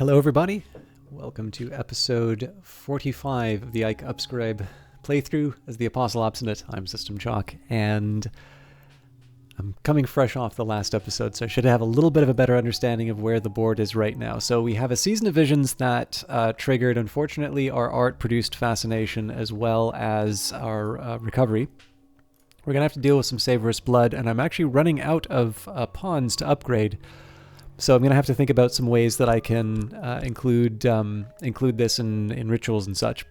Hello everybody, welcome to episode 45 of the Ike Upscribe playthrough as the Apostle Obsonate. I'm System Jock, and I'm coming fresh off the last episode, so I should have a little bit of a better understanding of where the board is right now. So we have a Season of Visions that triggered, unfortunately, our art-produced fascination as well as our recovery. We're going to have to deal with some Savorous Blood, and I'm actually running out of pawns to upgrade. So I'm going to have to think about some ways that I can include this in rituals and such.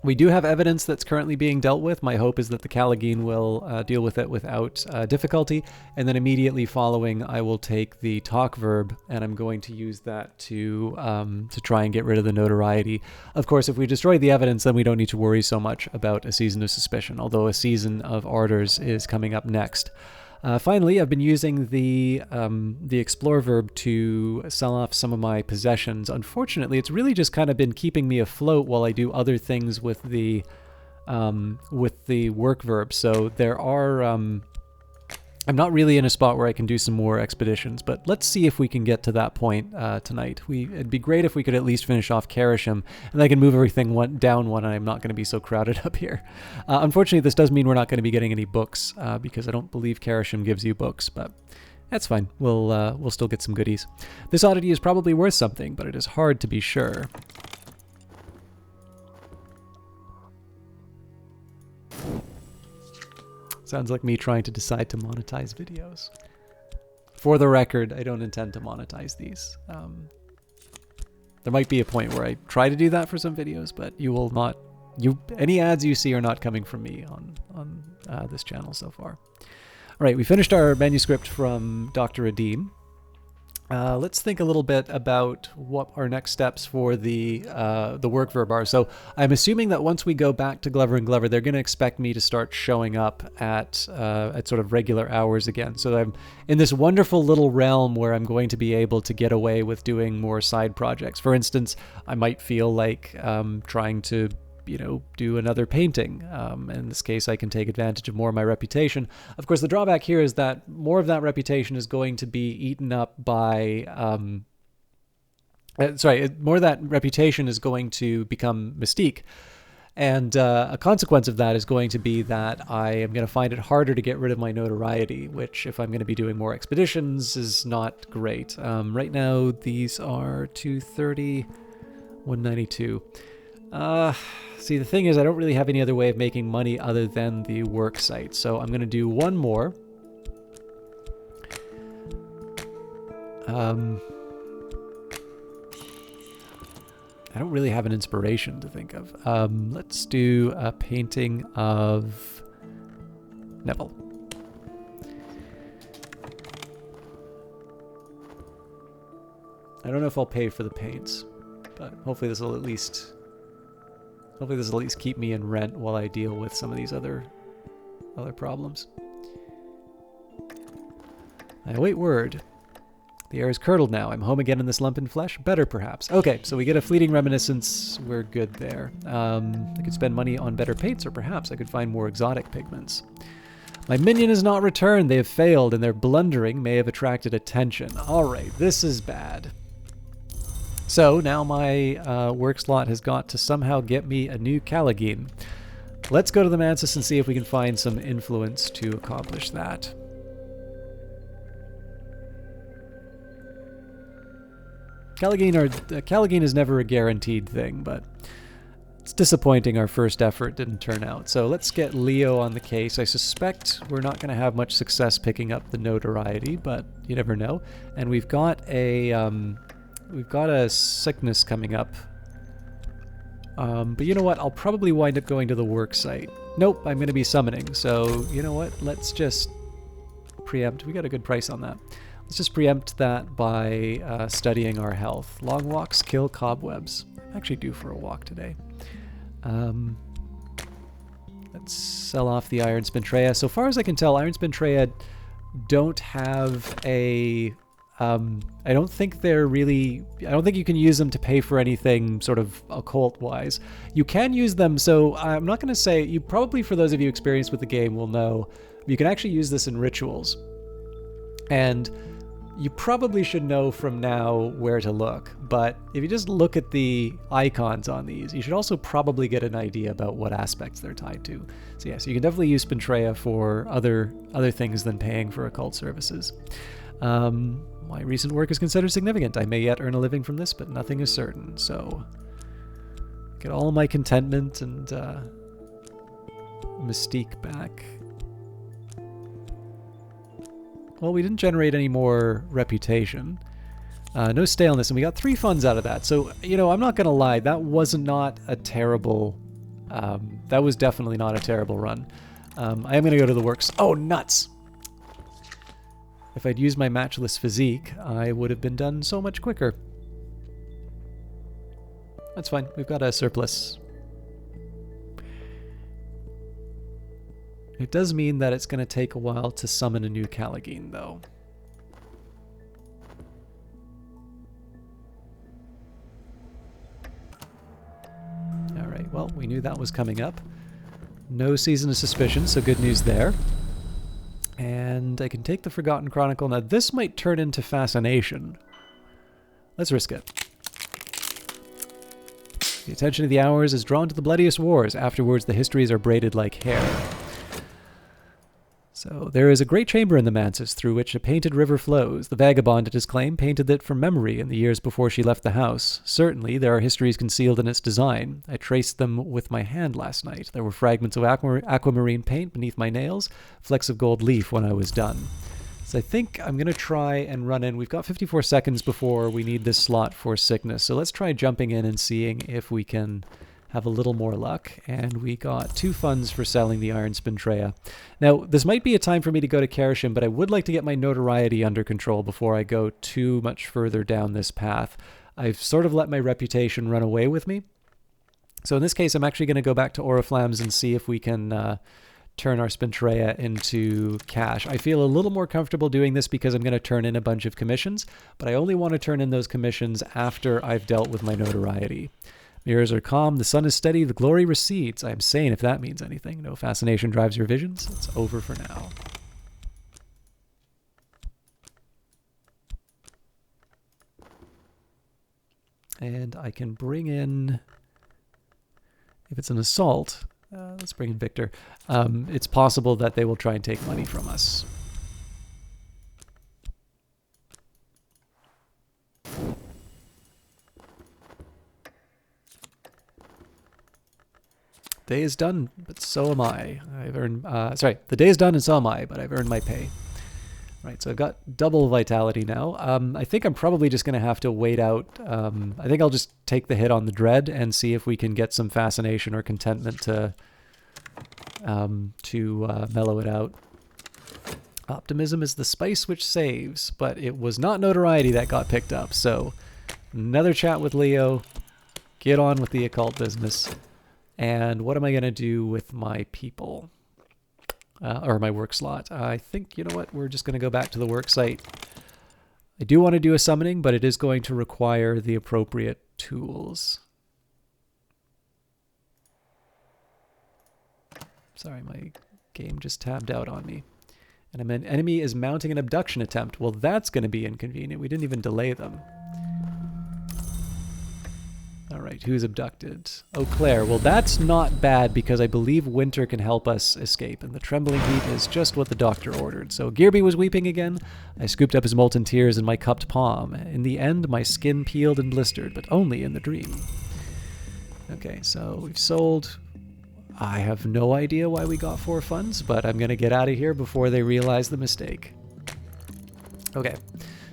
We do have evidence that's currently being dealt with. My hope is that the Callagine will deal with it without difficulty, and then immediately following, I will take the talk verb, and I'm going to use that to try and get rid of the notoriety. Of course, if we destroy the evidence, then we don't need to worry so much about a Season of Suspicion, although a Season of Ardors is coming up next. Finally, I've been using the explore verb to sell off some of my possessions. Unfortunately, it's really just kind of been keeping me afloat while I do other things with the work verb. So there are I'm not really in a spot where I can do some more expeditions, but let's see if we can get to that point tonight. It'd be great if we could at least finish off Karashim, and I can move everything down one, and I'm not going to be so crowded up here. Unfortunately, this does mean we're not going to be getting any books, because I don't believe Karashim gives you books, but that's fine. We'll still get some goodies. This oddity is probably worth something, but it is hard to be sure. Sounds like me trying to decide to monetize videos. For the record, I don't intend to monetize these. There might be a point where I try to do that for some videos, but you will not. Any ads you see are not coming from me on this channel so far. All right, we finished our manuscript from Dr. Redeem. Let's think a little bit about what our next steps for the work verb are. So I'm assuming that once we go back to Glover and Glover, they're going to expect me to start showing up at sort of regular hours again. So I'm in this wonderful little realm where I'm going to be able to get away with doing more side projects. For instance, I might feel like trying to do another painting. In this case, I can take advantage of more of my reputation. Of course, the drawback here is that more of that reputation is going to be eaten up by... more of that reputation is going to become mystique. And a consequence of that is going to be that I am going to find it harder to get rid of my notoriety, which, if I'm going to be doing more expeditions, is not great. Right now, these are 230, 192. See, the thing is, I don't really have any other way of making money other than the work site. So I'm going to do one more. I don't really have an inspiration to think of. Let's do a painting of Neville. I don't know if I'll pay for the paints, but hopefully this will at least keep me in rent while I deal with some of these other problems. I await word. The air is curdled now. I'm home again in this lump in flesh. Better, perhaps. Okay, so we get a fleeting reminiscence. We're good there. I could spend money on better paints, or perhaps I could find more exotic pigments. My minion has not returned. They have failed, and their blundering may have attracted attention. All right, this is bad. So now my work slot has got to somehow get me a new Callagine. Let's go to the Mansus and see if we can find some influence to accomplish that. Callagine is never a guaranteed thing, but it's disappointing our first effort didn't turn out. So let's get Leo on the case. I suspect we're not going to have much success picking up the notoriety, but you never know. And we've got a sickness coming up. But you know what? I'll probably wind up going to the work site. Nope, I'm going to be summoning. So you know what? Let's just preempt. We got a good price on that. Let's just preempt that by studying our health. Long walks kill cobwebs. I'm actually due for a walk today. Let's sell off the Iron Spintrea. So far as I can tell, Iron Spintrea don't have a... I don't think you can use them to pay for anything sort of occult-wise. You can use them, so I'm not going to say... You probably, for those of you experienced with the game, will know you can actually use this in rituals. And You probably should know from now where to look, but if you just look at the icons on these, you should also probably get an idea about what aspects they're tied to. So yes, you can definitely use Spintrea for other things than paying for occult services. My recent work is considered significant. I may yet earn a living from this, but nothing is certain. So get all of my contentment and mystique back. Well, we didn't generate any more reputation. No staleness, and we got 3 funds out of that. So, you know, I'm not going to lie. That was not a terrible... that was definitely not a terrible run. I am going to go to the works. Oh, nuts! If I'd used my matchless physique, I would have been done so much quicker. That's fine. We've got a surplus. It does mean that it's going to take a while to summon a new Callagine, though. Alright, well, we knew that was coming up. No Season of Suspicion, so good news there. And I can take the Forgotten Chronicle. Now, this might turn into Fascination. Let's risk it. The attention of the hours is drawn to the bloodiest wars. Afterwards, the histories are braided like hair. So, there is a great chamber in the manses through which a painted river flows. The vagabond, it is claimed, painted it from memory in the years before she left the house. Certainly, there are histories concealed in its design. I traced them with my hand last night. There were fragments of aquamarine paint beneath my nails, flecks of gold leaf when I was done. So I think I'm going to try and run in. We've got 54 seconds before we need this slot for sickness. So let's try jumping in and seeing if we can have a little more luck. And we got 2 funds for selling the Iron Spintrea. Now, this might be a time for me to go to Karashim, but I would like to get my notoriety under control before I go too much further down this path. I've sort of let my reputation run away with me. So in this case, I'm actually going to go back to Oriflammes and see if we can turn our Spintrea into cash. I feel a little more comfortable doing this because I'm going to turn in a bunch of commissions, but I only want to turn in those commissions after I've dealt with my notoriety. Mirrors are calm, the sun is steady, the glory recedes. I am sane if that means anything. No fascination drives your visions. It's over for now. And I can bring in, if it's an assault, let's bring in Victor. It's possible that they will try and take money from us. Day is done, but so am I. I've earned, the day is done and so am I, but I've earned my pay. Right, so I've got double vitality now. I think I'm probably just going to have to wait out. I think I'll just take the hit on the dread and see if we can get some fascination or contentment to mellow it out. Optimism is the spice which saves, but it was not notoriety that got picked up. So another chat with Leo. Get on with the occult business. And what am I going to do with my people? Or my work slot? I think, you know what, we're just going to go back to the work site. I do want to do a summoning, but it is going to require the appropriate tools. Sorry, my game just tabbed out on me. And an enemy is mounting an abduction attempt. Well, that's going to be inconvenient. We didn't even delay them. All right, who's abducted? Eau Claire. Well, that's not bad because I believe winter can help us escape, and the trembling heat is just what the doctor ordered. So Gearby was weeping again. I scooped up his molten tears in my cupped palm. In the end, my skin peeled and blistered, but only in the dream. Okay, so we've sold. I have no idea why we got 4 funds, but I'm going to get out of here before they realize the mistake. Okay.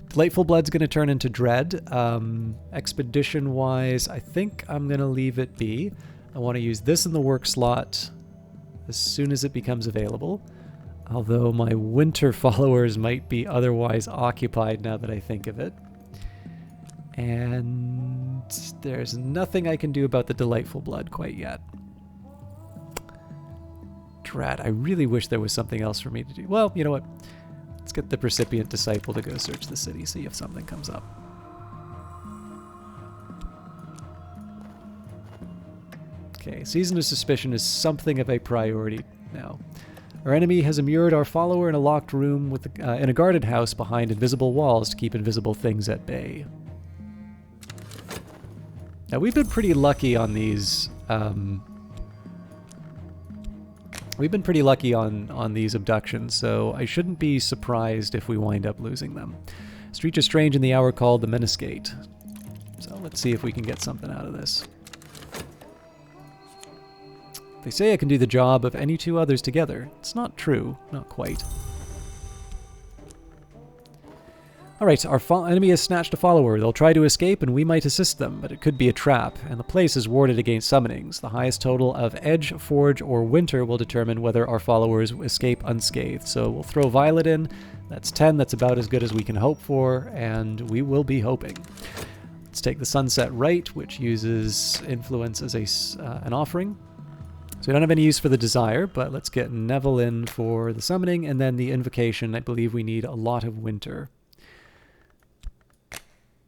Delightful Blood's going to turn into Dread. Expedition-wise, I think I'm going to leave it be. I want to use this in the work slot as soon as it becomes available. Although my winter followers might be otherwise occupied now that I think of it. And there's nothing I can do about the Delightful Blood quite yet. Drat, I really wish there was something else for me to do. Well, you know what? Let's get the Precipient Disciple to go search the city, see if something comes up. Okay, Season of Suspicion is something of a priority now. Our enemy has immured our follower in a locked room with in a guarded house behind invisible walls to keep invisible things at bay. Now, we've been pretty lucky on these. We've been pretty lucky on these abductions, so I shouldn't be surprised if we wind up losing them. Streets are strange in the hour called the Menascate. So let's see if we can get something out of this. They say I can do the job of any two others together. It's not true. Not quite. Alright, our enemy has snatched a follower. They'll try to escape and we might assist them, but it could be a trap, and the place is warded against summonings. The highest total of Edge, Forge, or Winter will determine whether our followers escape unscathed. So we'll throw Violet in. That's 10. That's about as good as we can hope for, and we will be hoping. Let's take the Sunset Rite, which uses Influence as an offering. So we don't have any use for the Desire, but let's get Neville in for the summoning, and then the Invocation. I believe we need a lot of Winter.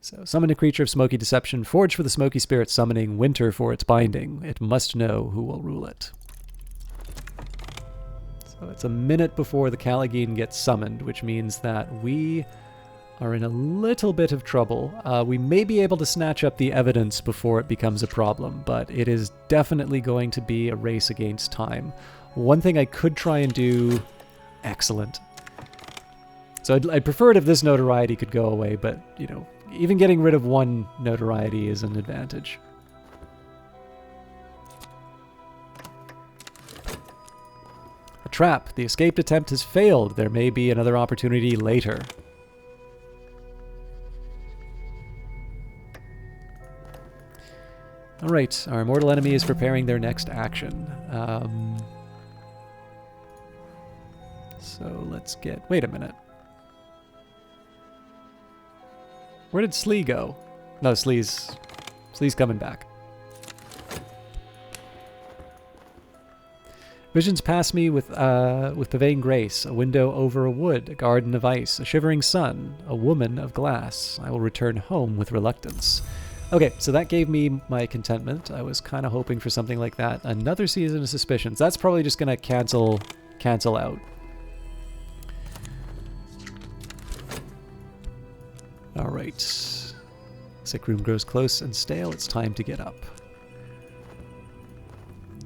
So summon a creature of Smoky Deception, Forge for the Smoky Spirit summoning, Winter for its binding. It must know who will rule it. So it's a minute before the Callagine gets summoned, which means that we are in a little bit of trouble. We may be able to snatch up the evidence before it becomes a problem, but it is definitely going to be a race against time. One thing I could try and do... Excellent. So I'd prefer it if this notoriety could go away, but, you know, even getting rid of one notoriety is an advantage. A trap. The escaped attempt has failed. There may be another opportunity later. Alright, our immortal enemy is preparing their next action. So let's get... Wait a minute. Where did Slee go? No, Slee's coming back. Visions pass me with pavane grace, a window over a wood, a garden of ice, a shivering sun, a woman of glass. I will return home with reluctance. Okay, so that gave me my contentment. I was kind of hoping for something like that. Another season of suspicions. That's probably just going to cancel out. Alright. Sick room grows close and stale. It's time to get up.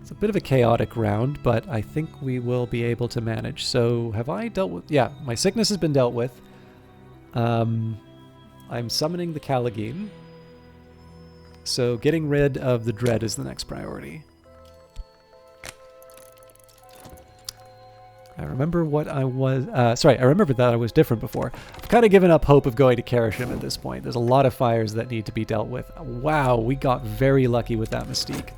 It's a bit of a chaotic round, but I think we will be able to manage. So, have I dealt with... Yeah, my sickness has been dealt with. I'm summoning the Callagine. So, getting rid of the Dread is the next priority. I remember what I was... I remember that I was different before. I've kind of given up hope of going to Karashim at this point. There's a lot of fires that need to be dealt with. Wow, we got very lucky with that Mystique.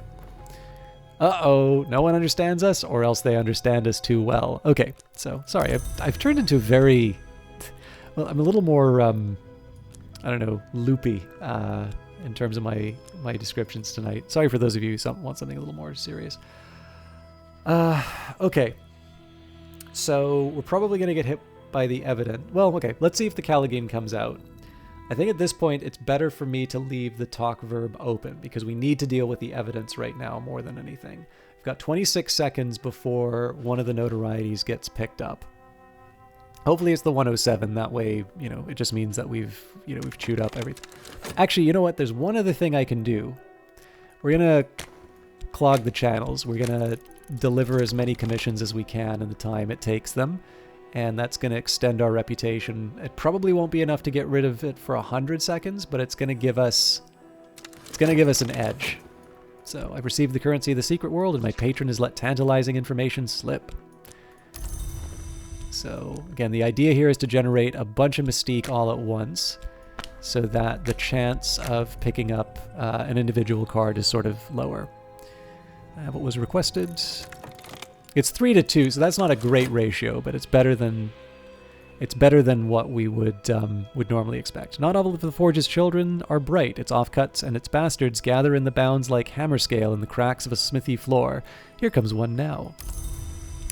Uh-oh, no one understands us, or else they understand us too well. Okay, so, sorry, I've turned into very... Well, I'm a little more, I don't know, loopy in terms of my descriptions tonight. Sorry for those of you who want something a little more serious. Okay. So, we're probably going to get hit by the evident. Well, okay, let's see if the Callagine comes out. I think at this point, it's better for me to leave the talk verb open, because we need to deal with the evidence right now more than anything. We've got 26 seconds before one of the notorieties gets picked up. Hopefully it's the 107, that way, you know, it just means that we've chewed up everything. Actually, you know what, there's one other thing I can do. We're going to clog the channels. We're going to deliver as many commissions as we can in the time it takes them, and that's going to extend our reputation. It probably won't be enough to get rid of it for 100 seconds, but it's going to give us an edge. So I've received the currency of the secret world, and my patron has let tantalizing information slip. So again, the idea here is to generate a bunch of mystique all at once, so that the chance of picking up an individual card is sort of lower. What was requested? It's 3 to 2, so that's not a great ratio, but it's better than what we would normally expect. Not all of the Forge's children are bright. Its offcuts and its bastards gather in the bounds like hammer scale in the cracks of a smithy floor. Here comes one now.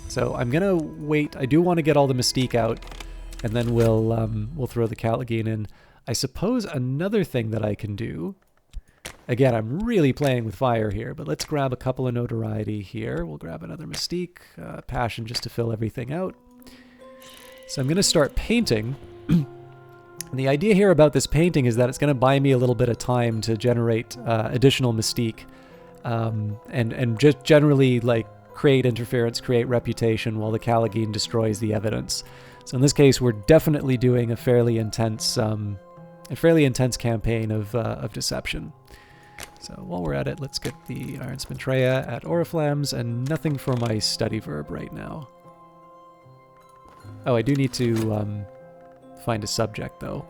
So I'm gonna wait. I do want to get all the mystique out, and then we'll throw the Callagine in. I suppose another thing that I can do Again, I'm really playing with fire here, but let's grab a couple of notoriety here. We'll grab another mystique, passion just to fill everything out. So I'm going to start painting. And the idea here about this painting is that it's going to buy me a little bit of time to generate additional mystique, and just generally like create interference, create reputation while the Callagine destroys the evidence. So in this case, we're definitely doing a fairly intense campaign of deception. So while we're at it, let's get the Iron Spintrea at Oriflammes, and nothing for my study verb right now. Oh, I do need to find a subject, though.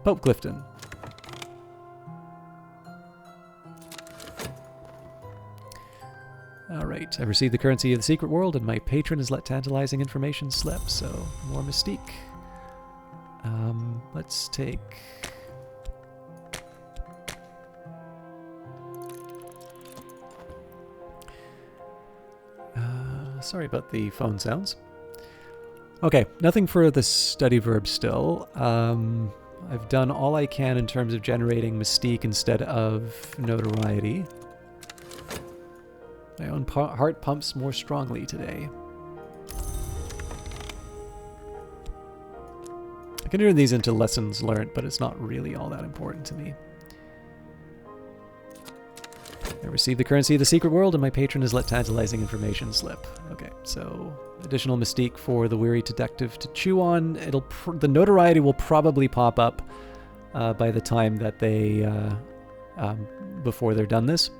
Pope Clifton. Alright, I've received the currency of the secret world, and my patron has let tantalizing information slip, so more mystique. Let's take... sorry about the phone sounds. Okay, nothing for the study verb still. I've done all I can in terms of generating mystique instead of notoriety. My own heart pumps more strongly today. I can turn these into lessons learned, but it's not really all that important to me. I received the currency of the secret world, and my patron has let tantalizing information slip. Okay, so additional mystique for the weary detective to chew on. The notoriety will probably pop up by the time that they before they're done this,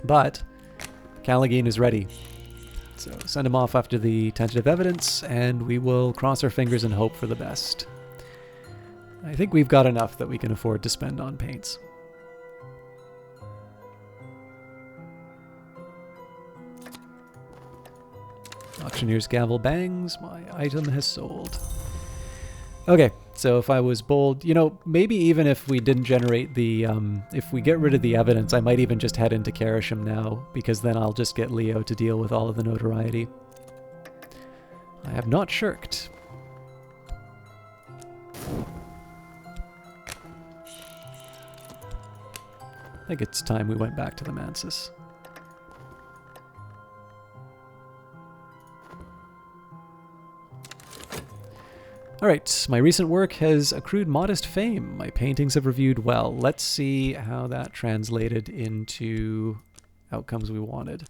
but Callagine is ready. So send him off after the tentative evidence, and we will cross our fingers and hope for the best. I think we've got enough that we can afford to spend on paints. Auctioneer's gavel bangs, my item has sold. Okay, so if I was bold, maybe even if we didn't generate the, if we get rid of the evidence, I might even just head into Karasham now, because then I'll just get Leo to deal with all of the notoriety. I have not shirked. I think it's time we went back to the Mansus. Alright, my recent work has accrued modest fame. My paintings have reviewed well. Let's see how that translated into outcomes we wanted.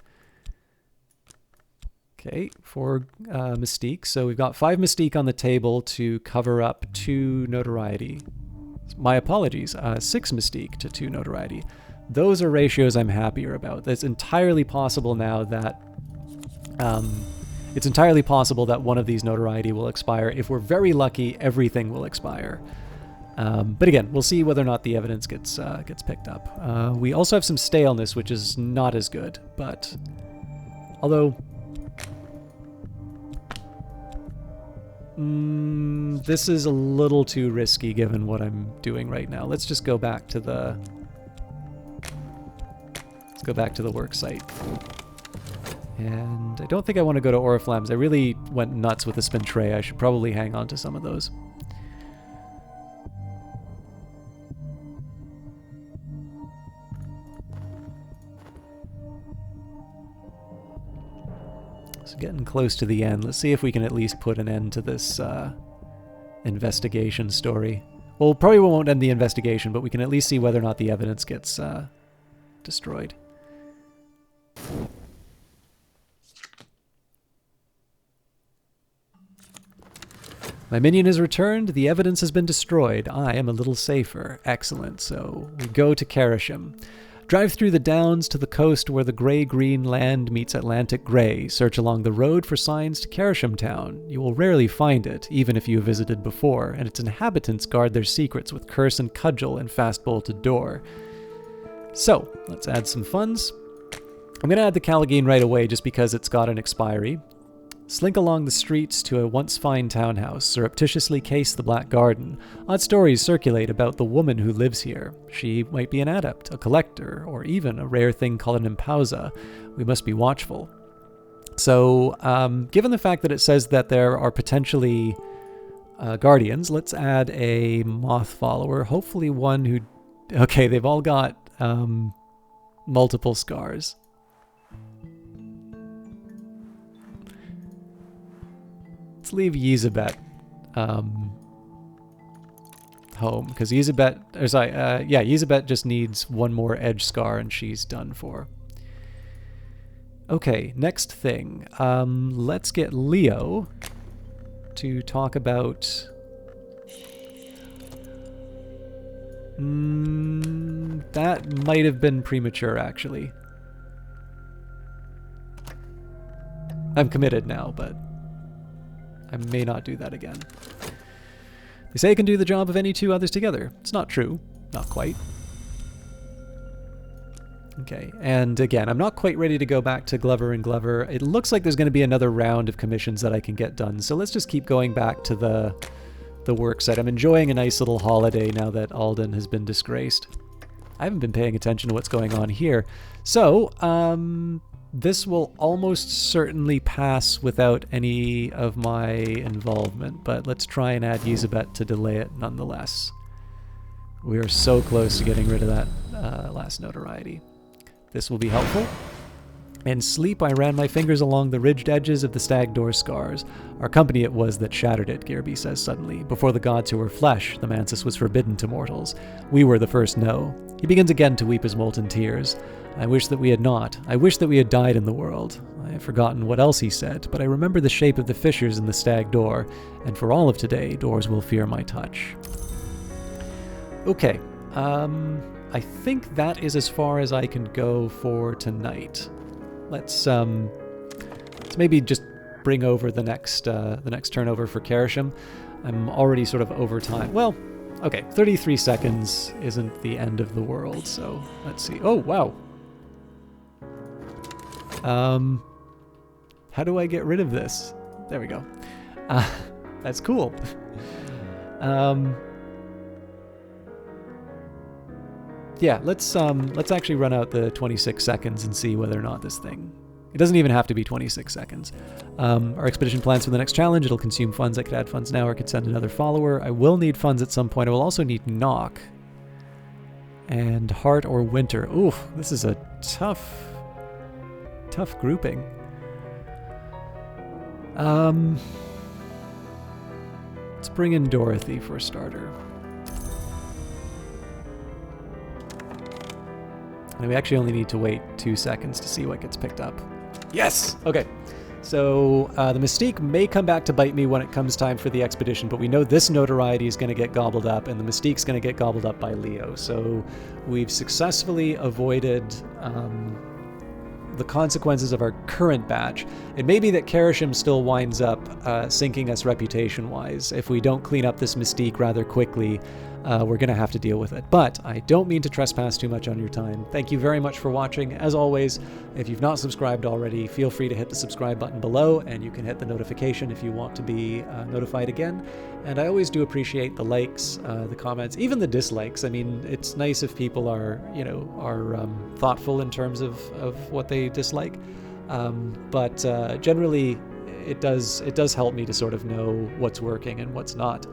Okay, 4 mystique. So we've got 5 mystique on the table to cover up 2 notoriety. My apologies, 6 mystique to 2 notoriety. Those are ratios I'm happier about. It's entirely possible now that... It's entirely possible that one of these notoriety will expire. If we're very lucky, everything will expire. But again, we'll see whether or not the evidence gets picked up. We also have some staleness, which is not as good, but although this is a little too risky given what I'm doing right now. Let's just go back to the work site. And I don't think I want to go to Oriflammes. I really went nuts with the Spintrea. I should probably hang on to some of those. So getting close to the end. Let's see if we can at least put an end to this investigation story. Well, probably won't end the investigation, but we can at least see whether or not the evidence gets destroyed. My minion is returned. The evidence has been destroyed. I am a little safer. Excellent. So we go to Karasham. Drive through the downs to the coast where the gray-green land meets Atlantic gray. Search along the road for signs to Karasham town. You will rarely find it, even if you have visited before, and its inhabitants guard their secrets with curse and cudgel and fast-bolted door. So, let's add some funds. I'm going to add the Callagine right away just because it's got an expiry. Slink along the streets to a once fine townhouse, surreptitiously case the Black Garden. Odd stories circulate about the woman who lives here. She might be an adept, a collector, or even a rare thing called an impausa. We must be watchful. So, given the fact that it says that there are potentially guardians, let's add a moth follower. Hopefully one who... Okay, they've all got multiple scars. Let's leave Yzabet home, because Yzabet just needs one more edge scar and she's done for. Okay, next thing. Let's get Leo to talk about... that might have been premature, actually. I'm committed now, but I may not do that again. They say I can do the job of any two others together. It's not true. Not quite. Okay, and again, I'm not quite ready to go back to Glover and Glover. It looks like there's going to be another round of commissions that I can get done, so let's just keep going back to the work site. I'm enjoying a nice little holiday now that Alden has been disgraced. I haven't been paying attention to what's going on here. So, this will almost certainly pass without any of my involvement, but let's try and add Yzabet to delay it nonetheless. We are so close to getting rid of that last notoriety. This will be helpful. In sleep, I ran my fingers along the ridged edges of the stag door scars. Our company it was that shattered it, Gearby says suddenly. Before the gods who were flesh, the Mantis was forbidden to mortals. We were the first no. He begins again to weep his molten tears. I wish that we had not. I wish that we had died in the world. I have forgotten what else he said, but I remember the shape of the fissures in the stag door, and for all of today, doors will fear my touch. Okay, I think that is as far as I can go for tonight. Let's maybe just bring over the next turnover for Karashim. I'm already sort of over time. Well, okay, 33 seconds isn't the end of the world, so let's see. Oh, wow. How do I get rid of this? There we go. That's cool. Yeah, let's actually run out the 26 seconds and see whether or not this thing... It doesn't even have to be 26 seconds. Our expedition plans for the next challenge. It'll consume funds. I could add funds now or could send another follower. I will need funds at some point. I will also need Knock. And Heart or Winter. Oof, this is a tough grouping. Let's bring in Dorothy for a starter. And we actually only need to wait 2 seconds to see what gets picked up. Yes! Okay. So the Mystique may come back to bite me when it comes time for the expedition, but we know this notoriety is going to get gobbled up, and the Mystique's going to get gobbled up by Leo. So we've successfully avoided the consequences of our current batch. It may be that Karashim still winds up sinking us reputation-wise. If we don't clean up this Mystique rather quickly, we're going to have to deal with it. But I don't mean to trespass too much on your time. Thank you very much for watching. As always, if you've not subscribed already, feel free to hit the subscribe button below, and you can hit the notification if you want to be notified again. And I always do appreciate the likes, the comments, even the dislikes. I mean, it's nice if people are, thoughtful in terms of what they dislike. But generally, it does help me to sort of know what's working and what's not.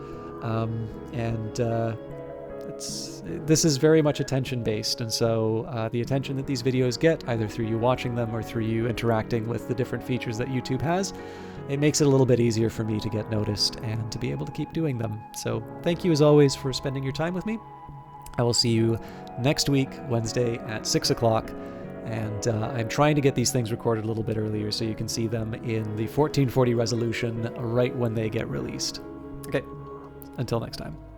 This is very much attention-based, and so the attention that these videos get, either through you watching them or through you interacting with the different features that YouTube has, it makes it a little bit easier for me to get noticed and to be able to keep doing them. So thank you as always for spending your time with me. I will see you next week, Wednesday at 6 o'clock, and I'm trying to get these things recorded a little bit earlier so you can see them in the 1440 resolution right when they get released. Okay. Until next time.